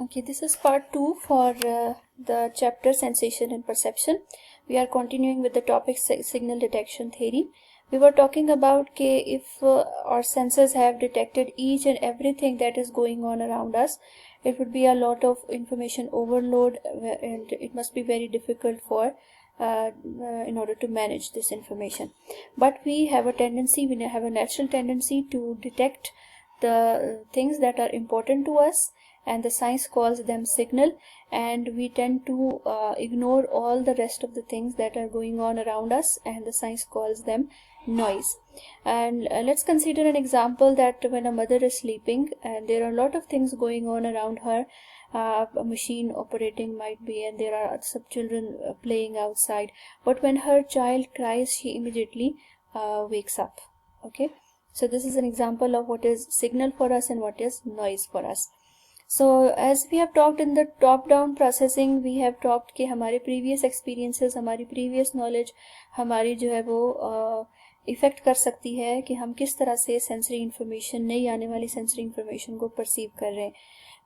Okay, this is part 2 for the chapter Sensation and Perception. We are continuing with the topic signal detection theory. We were talking about if our senses have detected each and everything that is going on around us, it would be a lot of information overload and it must be very difficult for in order to manage this information. But we have a natural tendency to detect the things that are important to us, and the science calls them signal, and we tend to ignore all the rest of the things that are going on around us, and the science calls them noise. And let's consider an example that when a mother is sleeping and there are a lot of things going on around her, a machine operating might be, and there are some children playing outside, but when her child cries, she immediately wakes up. Okay, so this is an example of what is signal for us and what is noise for us. So as we have talked in the top down processing, we have talked कि हमारे previous experiences, हमारी previous knowledge हमारी जो है वो effect कर सकती है कि हम किस तरह से सेंसरी इंफॉर्मेशन, नई आने वाली सेंसरी इंफॉर्मेशन को परसीव कर रहे हैं.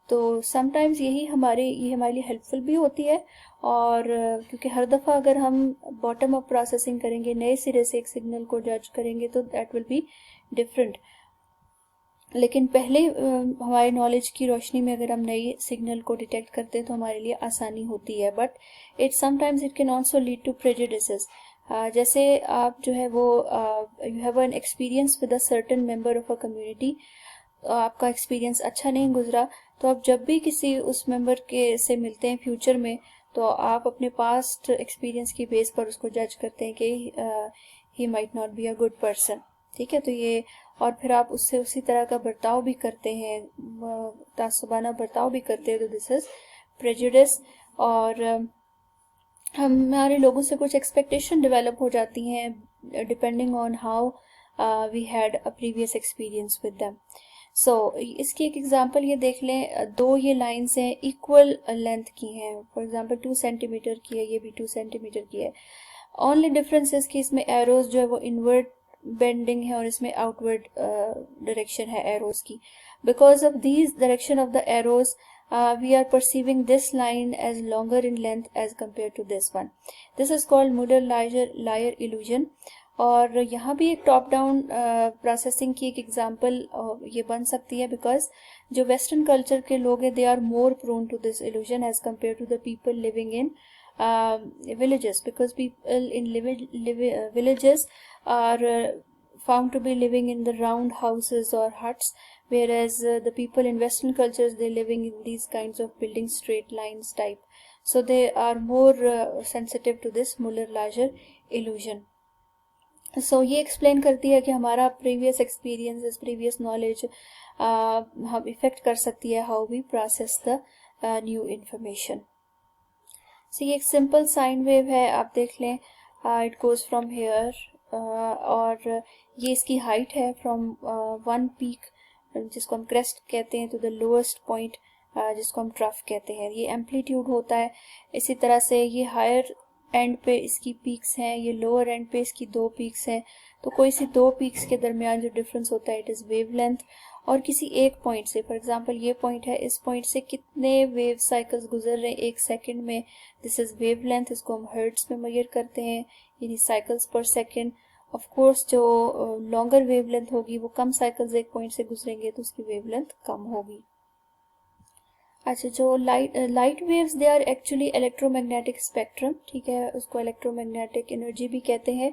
तो समटाइम्स ये हमारे लिए हेल्पफुल भी होती है, और क्योंकि हर दफ़ा अगर हम बॉटम अप प्रोसेसिंग करेंगे, नए सिरे से एक सिग्नल को जज करेंगे, तो दैट विल बी डिफरेंट. लेकिन पहले हमारे नॉलेज की रोशनी में अगर हम नई सिग्नल को डिटेक्ट करते हैं तो हमारे लिए आसानी होती है, but sometimes it can also lead to prejudices. जैसे आप जो है वो you have an experience with a certain member of a community, आपका एक्सपीरियंस अच्छा नहीं गुजरा, तो आप जब भी किसी उस मेंबर के से मिलते हैं फ्यूचर में, तो आप अपने पास्ट एक्सपीरियंस की बेस पर उसको जज करते हैं कि he might not be a good person. ठीक है, तो ये, और फिर आप उससे उसी तरह का बर्ताव भी करते हैं, तासुबाना बर्ताव भी करते हैं, तो दिस इज प्रेजुडिस. और हमारे लोगों से कुछ एक्सपेक्टेशन डेवलप हो जाती हैं depending on how we had a previous experience with them. So इसकी एक एग्जांपल ये देख लें, दो ये लाइंस हैं, इक्वल लेंथ की हैं. फॉर एग्जांपल 2 सेंटीमीटर की है, ये भी 2 सेंटीमीटर की है. ओनली डिफरेंस इज कि इसमें एरोज जो है वो इनवर्ड बेंडिंग है और इसमें आउटवर्ड डायरेक्शन है एरोज की. Because of these direction of the arrows we are perceiving this line as longer in length as compared to this one. This is called Muller-Lyer illusion. और यहाँ भी एक top down processing की एक example ये बन सकती है, बिकॉज जो वेस्टर्न कल्चर के लोग हैं, they are more prone to this illusion as compare to the people living in villages, because people in villages are found to be living in the round houses or huts, whereas the people in western cultures, they're living in these kinds of buildings, straight lines type, so they are more sensitive to this Muller-Lyer illusion. So ये explain करती है कि हमारा previous experiences, previous knowledge हम effect कर सकती है how we process the new information. So ये एक सिंपल साइन वेव है, आप देख लें, इट गोज फ्रॉम हेयर, और ये इसकी हाइट है फ्रॉम वन पीक जिसको हम क्रेस्ट कहते हैं, टू द लोएस्ट पॉइंट जिसको हम ट्रफ कहते हैं. ये एम्पलीट्यूड होता है. इसी तरह से ये हायर एंड पे इसकी पीक्स हैं, ये लोअर एंड पे इसकी 2 पीक्स हैं. तो कोई सी 2 पीक्स के दरमियान जो डिफरेंस होता है, इट इज़ वेव लेंथ. और किसी एक पॉइंट से, फॉर एग्जांपल ये पॉइंट है, इस पॉइंट से कितने वेव साइकिल्स गुजर रहे हैं एक सेकंड में, दिस इज वेव लेंथ. इसको हम हर्ट्स में मेजर करते हैं, यानी साइकिल्स पर सेकंड. ऑफ कोर्स जो लॉन्गर वेव लेंथ होगी वो कम साइकिल्स एक पॉइंट से गुजरेंगे तो उसकी वेव लेंथ कम होगी. अच्छा, जो light waves, they are actually electromagnetic spectrum. ठीक है, उसको इलेक्ट्रोमैग्नेटिक एनर्जी भी कहते हैं,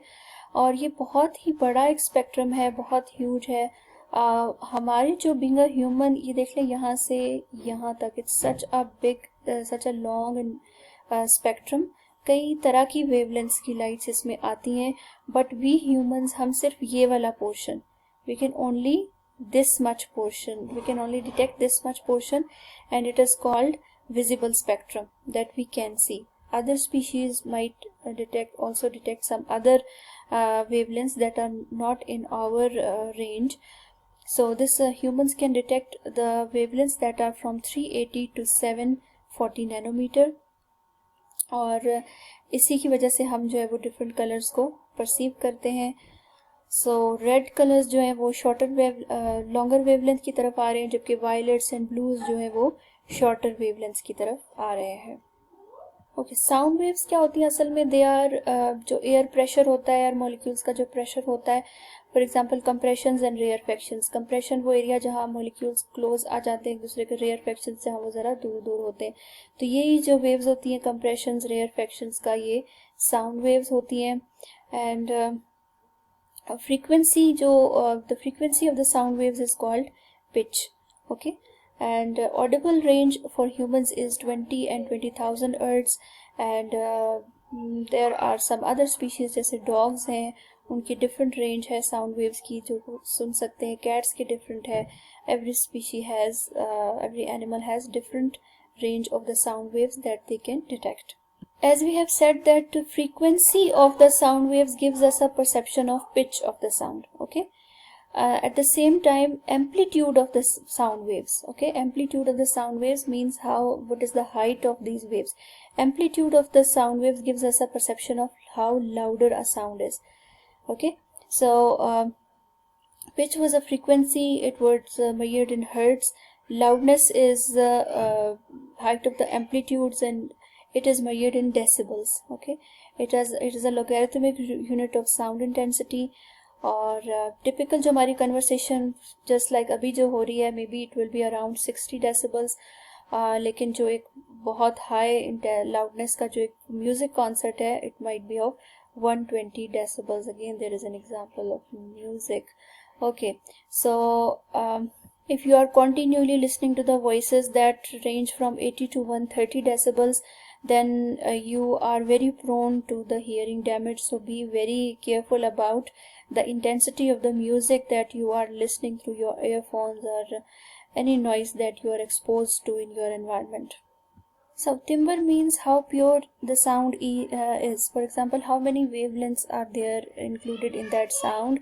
और ये बहुत ही बड़ा एक स्पेक्ट्रम है, बहुत ह्यूज है. हमारी जो बीइंग अ ह्यूमन, ये देख लें यहाँ से यहाँ तक, it's such a big, such a long spectrum. कई तरह की वेवलेंथ्स की लाइट्स इसमें आती हैं, बट वी ह्यूमंस, हम सिर्फ ये वाला portion, we can only this much portion, we can only detect this much portion, and it is called visible spectrum that we can see. Other species might also detect some other wavelengths that are not in our range. So this humans can detect the wavelengths that are from 380 to 740 nanometer, और इसी की वजह से हम जो है वो different colours को परसीव करते हैं. सो रेड कलर्स जो हैं वो शॉर्टर वेव लॉन्गर वेवलेंथ की तरफ आ रहे हैं, जबकि वायलेट्स एंड ब्लूज जो है वो शॉर्टर वेवलेंथ्स की तरफ आ रहे हैं। ओके, साउंड वेव्स क्या होती हैं असल में? दे आर जो एयर प्रेशर होता है, एयर मॉलिक्यूल्स का जो प्रेशर होता है, for example compressions and rarefactions. Compression वो एरिया जहाँ मॉलिक्यूल्स क्लोज आ जाते हैं एक दूसरे के, रेयरफेक्शंस जहाँ वो ज़रा दूर दूर होते हैं। तो यही जो वेव्स होती हैं कंप्रेशंस रेयरफेक्शंस का, ये साउंड वेव्स होती हैं। एंड frequency जो the frequency of the sound waves is called pitch. Okay, and audible range for humans is 20 and 20,000 hertz, and there are some other species जैसे dogs हैं, उनकी different range है sound waves की जो सुन सकते हैं, cats की different है। every species has every animal has different range of the sound waves that they can detect. As we have said that the frequency of the sound waves gives us a perception of pitch of the sound. Okay, at the same time amplitude of the sound waves. Okay, amplitude of the sound waves means what is the height of these waves. Amplitude of the sound waves gives us a perception of how louder a sound is. Okay, so pitch was a frequency, it was measured in hertz. Loudness is the height of the amplitudes, and it is measured in decibels. Okay, it is a logarithmic unit of sound intensity. और typical जो हमारी conversation just like अभी जो हो रही है, maybe it will be around 60 decibels. लेकिन जो एक बहुत high loudness का जो एक music concert है, it might be of 120 decibels. Again, there is an example of music. Okay, so if you are continually listening to the voices that range from 80 to 130 decibels, then you are very prone to the hearing damage. So be very careful about the intensity of the music that you are listening through your earphones, or any noise that you are exposed to in your environment. So timbre means how pure the sound is. For example, how many wavelengths are there included in that sound.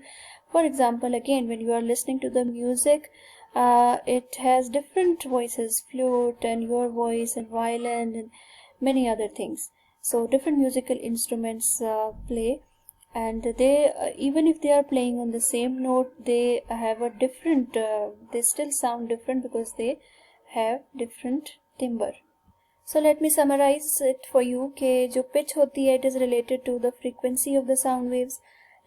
For example, again, when you are listening to the music, it has different voices, flute and your voice and violin and many other things. So different musical instruments play, and they even if they are playing on the same note, they have a different they still sound different because they have different timbre. So let me summarize it for you कि जो pitch होती है, it is related to the frequency of the sound waves.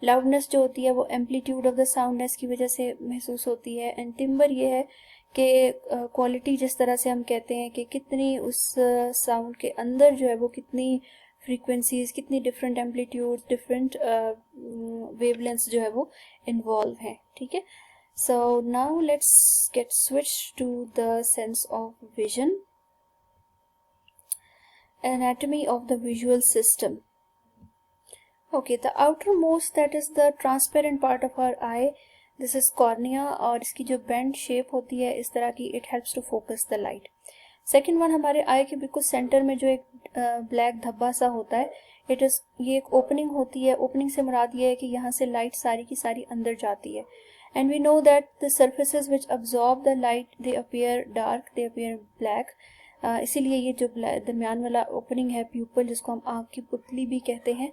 Loudness जो होती है वो amplitude of the soundness की वजह से महसूस होती है, and timbre ये है कि क्वालिटी जिस तरह से हम कहते हैं कि कितनी उस साउंड के अंदर जो है वो कितनी फ्रीक्वेंसीज, कितनी डिफरेंट एम्पलीट्यूड, डिफरेंट वेवलेंथ्स जो है वो इन्वॉल्व हैं। ठीक है, so now let's get switch to the sense of vision. Anatomy of the visual system. Okay, the outermost, that is the transparent part of our eye, this is cornea, और इसकी जो bend shape होती है इस तरह की, it helps to focus the light. Second one, हमारे eye के बिल्कुल center में जो एक black धब्बा सा होता है, ये एक opening होती है. opening से मुराद ये है कि यहाँ से light सारी की सारी अंदर जाती है. And we know that the surfaces which absorb the light, they appear dark, they appear black. इसीलिए ये जो दरमियान वाला ओपनिंग है, प्यूपल, जिसको हम आँख की पुतली भी कहते हैं,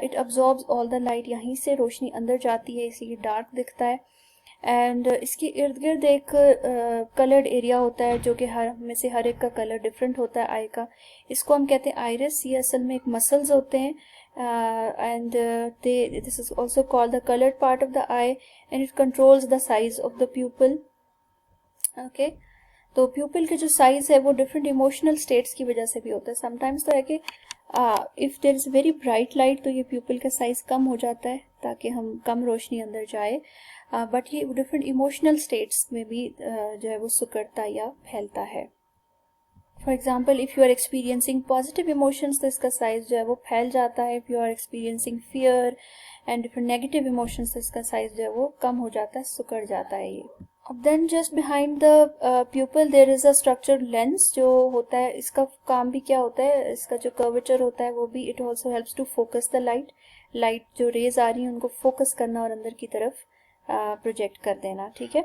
it absorbs all the light, यहीं से रोशनी अंदर जाती है, इसीलिए डार्क दिखता है. एंड इसके इर्द गिर्द एक कलर्ड एरिया होता है जो कि में से हर एक का कलर डिफरेंट होता है आई का. इसको हम कहते हैं आइरिस. ये असल में एक मसल्स होते हैं, and this is also called the coloured part of the I, and it controls the size of the pupal. Okay, तो प्यूपिल के जो साइज है वो डिफरेंट इमोशनल स्टेट्स की वजह से भी होता है. समटाइम्स तो है कि if there is very bright light तो ये प्यूपिल का साइज कम हो जाता है ताकि हम कम रोशनी अंदर जाए, बट ये डिफरेंट इमोशनल स्टेट्स में भी जो है वो सिकुड़ता या फैलता है. For example, if you are experiencing positive emotions तो इसका साइज जो है वो फैल जाता है. If you are experiencing fear and different negative emotions तो इसका साइज जो है वो कम हो जाता है, सिकुड़ जाता है ये. अब then just behind the pupil there is a structure lens जो होता है. इसका काम भी क्या होता है, इसका जो कर्वेचर होता है वो भी, it also helps to focus the light जो रेज आ रही है उनको फोकस करना और अंदर की तरफ प्रोजेक्ट कर देना. ठीक है,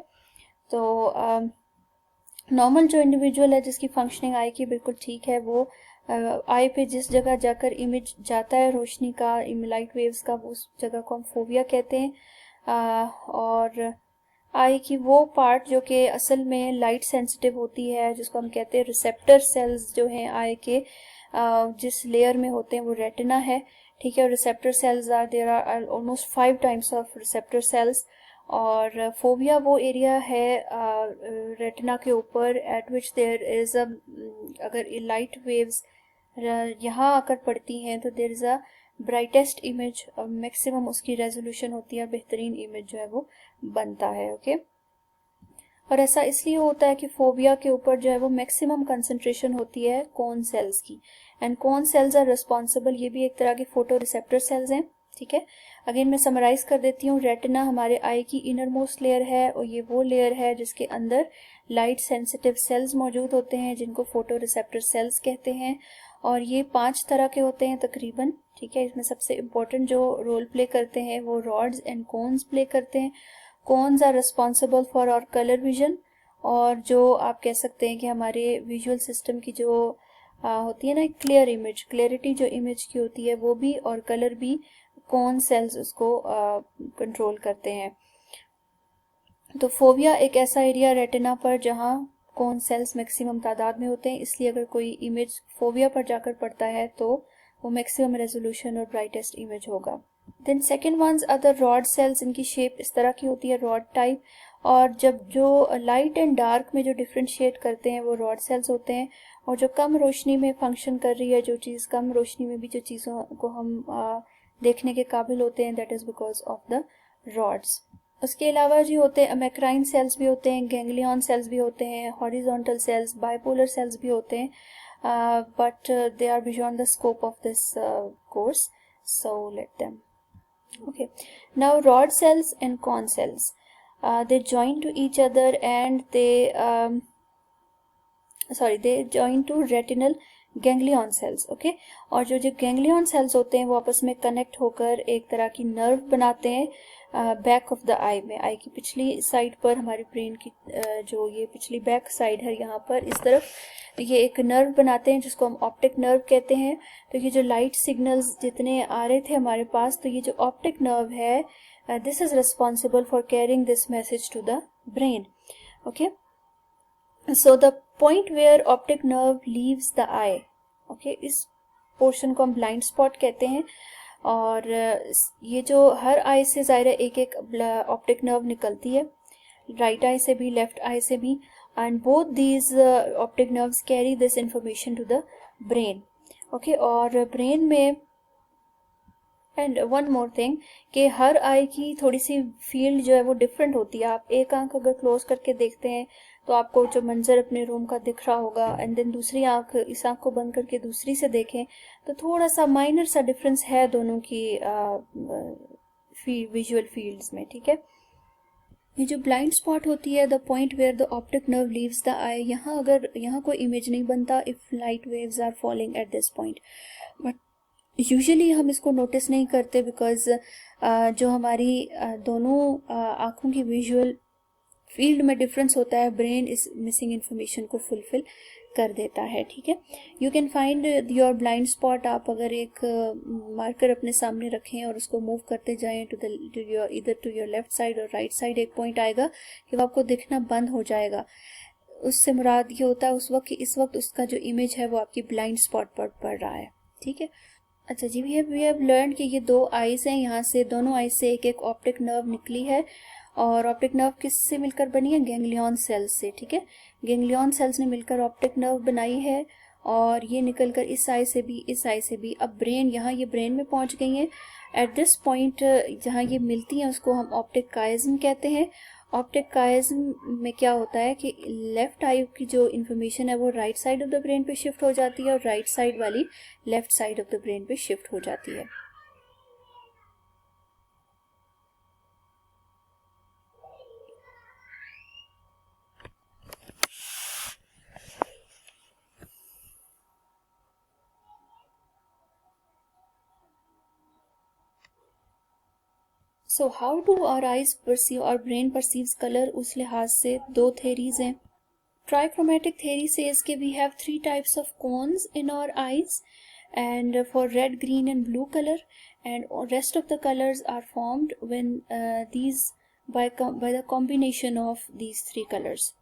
तो नॉर्मल जो इंडिविजुअल है जिसकी फंक्शनिंग आई की बिल्कुल ठीक है, वो आई पे जिस जगह जाकर इमेज जाता है रोशनी का, लाइट वेव्स का, उस जगह को हम फोविया कहते हैं. और आई की वो पार्ट जो कि असल में लाइट सेंसिटिव होती है, जिसको हम कहते हैं रिसेप्टर सेल्स जो हैं आई के जिस लेयर में होते हैं वो रेटिना है, ठीक है। और receptor cells are there are almost 5 times of receptor cells. और फोबिया वो एरिया है रेटिना के ऊपर at which there is a, अगर लाइट वेव्स यहाँ आकर पड़ती हैं तो there is a brightest image, और मैक्सिमम उसकी रेजोल्यूशन होती है, बेहतरीन इमेज जो है वो बनता है, ओके। और ऐसा इसलिए होता है कि फोबिया के ऊपर जो है वो मैक्सिमम कंसंट्रेशन होती है कॉन सेल्स की, and cone cells are responsible, ये भी एक तरह के फोटो रिसेप्टर सेल्स हैं, ठीक है। अगेन मैं समराइज कर देती हूँ, रेटिना हमारे आई की इनर मोस्ट लेयर है, और ये वो लेयर है जिसके अंदर लाइट सेंसिटिव सेल्स मौजूद होते हैं जिनको फोटो रिसेप्टर सेल्स कहते हैं। और ये 5 तरह के होते हैं तकरीबन, ठीक है। इसमें सबसे इम्पोर्टेंट जो रोल प्ले करते हैं वो रॉड्स एंड कोन्स प्ले करते हैं। Cones are responsible for our colour vision, और जो आप कह सकते हैं कि हमारे विजुअल सिस्टम की जो होती है ना क्लियर इमेज, क्लियरिटी जो इमेज की होती है वो भी, और कलर भी कौन सेल्स उसको कंट्रोल करते हैं। तो फोबिया एक ऐसा एरिया रेटिना पर जहाँ कौन सेल्स मैक्सिमम तादाद में होते हैं, इसलिए अगर कोई इमेज फोबिया पर जाकर पड़ता है तो वो मैक्सिमम रेजोल्यूशन और ब्राइटेस्ट इमेज होगा। Then second ones other rod cells, इनकी शेप इस तरह की होती है, रॉड टाइप। और जब जो लाइट एंड डार्क में जो डिफ्रेंशिएट करते हैं वो रॉड सेल्स होते हैं, और जो कम रोशनी में फंक्शन कर रही है, जो चीज़ कम रोशनी में भी जो चीज़ों को हम देखने के काबिल होते हैं, that is because of the rods. उसके अलावा जो होते हैं मैक्राइन सेल्स भी होते हैं, गैंग्लियन सेल्स भी होते हैं, हॉरिजॉन्टल सेल्स, बाइपोलर सेल्स भी होते हैं, but they are beyond the scope of this course, so let them. Okay, now rod cells and cone cells, they join to each other and they join to retinal ganglion cells, okay। और जो ganglion cells होते हैं वो आपस में connect होकर एक तरह की नर्व बनाते हैं बैक ऑफ द आई में, आई की पिछली साइड पर, हमारे ब्रेन की जो ये पिछली बैक साइड है यहाँ पर इस तरफ ये एक नर्व बनाते हैं जिसको हम ऑप्टिक नर्व कहते हैं। तो ये जो लाइट सिग्नल्स जितने आ रहे थे हमारे पास, तो ये जो ऑप्टिक नर्व है this is responsible for carrying this message to the brain, okay. So the point where optic nerve leaves the eye, okay, इस पोर्शन को हम ब्लाइंड स्पॉट कहते हैं। और ये जो हर आई से ज़ाहिर एक एक ऑप्टिक नर्व निकलती है, राइट आई से भी लेफ्ट आई से भी, and both these optic nerves carry this information to the brain, okay। और ब्रेन में एंड वन मोर थिंग कि हर आई की थोड़ी सी फील्ड जो है वो डिफरेंट होती है। आप एक आंख अगर क्लोज करके देखते हैं तो आपको जो मंजर अपने रूम का दिख रहा होगा, एंड देन दूसरी आंख, इस आंख को बंद करके दूसरी से देखें तो थोड़ा सा माइनर सा डिफरेंस है दोनों की विजुअल फील्ड्स में, ठीक है। ये जो ब्लाइंड स्पॉट होती है, the point where the optic nerve leaves the eye, यहाँ कोई इमेज नहीं बनता if light waves are falling at this point, but usually हम इसको नोटिस नहीं करते बिकॉज जो हमारी दोनों आँखों की विजुअल फील्ड में डिफरेंस होता है, ब्रेन इस मिसिंग इन्फॉर्मेशन को फुलफिल कर देता है, ठीक है। You can find your blind spot, आप अगर एक मार्कर अपने सामने रखें और उसको मूव करते जाएं टू योर लेफ्ट साइड और राइट साइड, एक पॉइंट आएगा कि वो आपको दिखना बंद हो जाएगा। उससे मुराद ये होता है उस वक्त कि इस वक्त उसका जो इमेज है वो आपकी ब्लाइंड स्पॉट पर पड़ रहा है, ठीक है। अच्छा जी, वी हैव लर्न कि ये दो आईज हैं, यहाँ से दोनों आईज से एक एक ऑप्टिक नर्व निकली है, और ऑप्टिक नर्व किससे मिलकर बनी है? गैंग्लियन सेल्स से, ठीक है। गैंग्लियन सेल्स ने मिलकर ऑप्टिक नर्व बनाई है, और ये निकलकर इस आई से भी, इस आई से भी, अब ब्रेन, यहाँ ये ब्रेन में पहुँच गई हैं। एट दिस पॉइंट जहाँ ये मिलती हैं उसको हम ऑप्टिक काइज्म कहते हैं। ऑप्टिक काइज्म में क्या होता है कि लेफ्ट आई की जो इन्फॉर्मेशन है वो right side of the brain पे शिफ्ट हो जाती है, और राइट साइड वाली left side of the brain पे शिफ्ट हो जाती है। So how do our eyes perceive, और ब्रेन परसीव्स कलर, उस लिहाज से दो थेरीज हैं। Trichromatic theory says that we have 3 types of cones in our eyes, and for red, green and blue color, and rest of the colors are formed when these by the combination of these three colors.